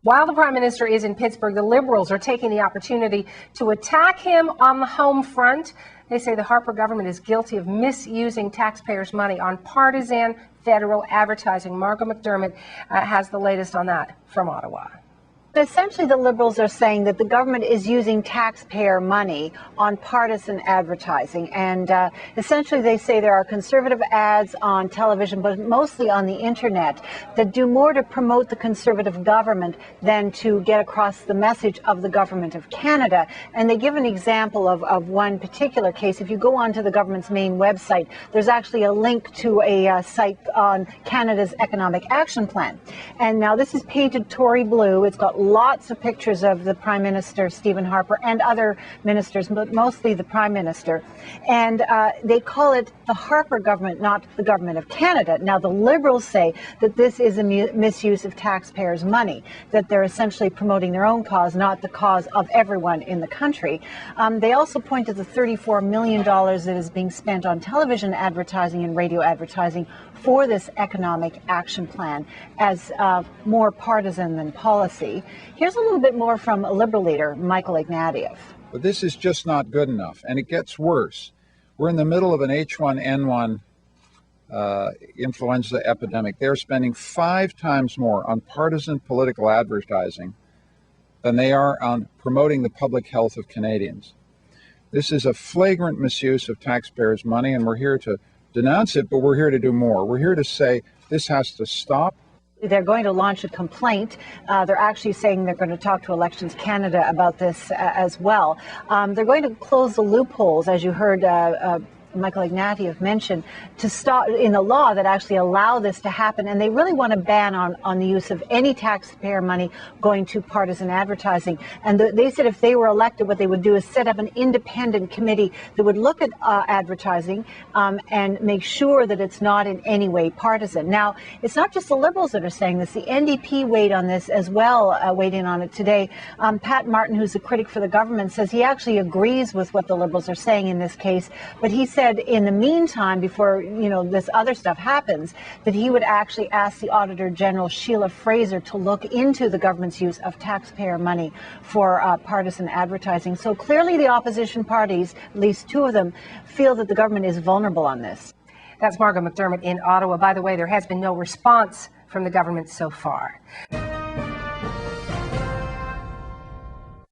While the Prime Minister is in Pittsburgh, the Liberals are taking the opportunity to attack him on the home front. They say the Harper government is guilty of misusing taxpayers' money on partisan federal advertising. Margo McDermott has the latest on that from Ottawa. Essentially, the Liberals are saying that the government is using taxpayer money on partisan advertising. And essentially, they say there are conservative ads on television, but mostly on the internet, that do more to promote the conservative government than to get across the message of the government of Canada. And they give an example of one particular case. If you go onto the government's main website, there's actually a link to a site on Canada's Economic Action Plan. And now this is painted Tory blue. It's got lots of pictures of the Prime Minister, Stephen Harper, and other ministers, but mostly the Prime Minister. And they call it the Harper government, not the government of Canada. Now, the Liberals say that this is a misuse of taxpayers' money, that they're essentially promoting their own cause, not the cause of everyone in the country. They also point to the $34 million that is being spent on television advertising and radio advertising for this economic action plan as more partisan than policy. Here's a little bit more from a Liberal leader, Michael Ignatieff. But this is just not good enough, and it gets worse. We're in the middle of an H1N1 influenza epidemic. They're spending 5 times more on partisan political advertising than they are on promoting the public health of Canadians. This is a flagrant misuse of taxpayers' money, and we're here to denounce it, but we're here to do more. We're here to say this has to stop. They're going to launch a complaint. They're actually saying they're going to talk to Elections Canada about this as well. They're going to close the loopholes, as you heard Michael Ignatieff mentioned, to stop in the law that actually allow this to happen. And they really want to ban on the use of any taxpayer money going to partisan advertising. And they said if they were elected, what they would do is set up an independent committee that would look at advertising and make sure that it's not in any way partisan. Now, it's not just the Liberals that are saying this. The NDP weighed on this as well, weighed in on it today. Pat Martin, who's a critic for the government, says he actually agrees with what the Liberals are saying in this case, but he said in the meantime, before this other stuff happens, that he would actually ask the Auditor General Sheila Fraser to look into the government's use of taxpayer money for partisan advertising. So clearly the opposition parties, at least 2 of them, feel that the government is vulnerable on this. That's Margo McDermott in Ottawa. By the way, there has been no response from the government so far.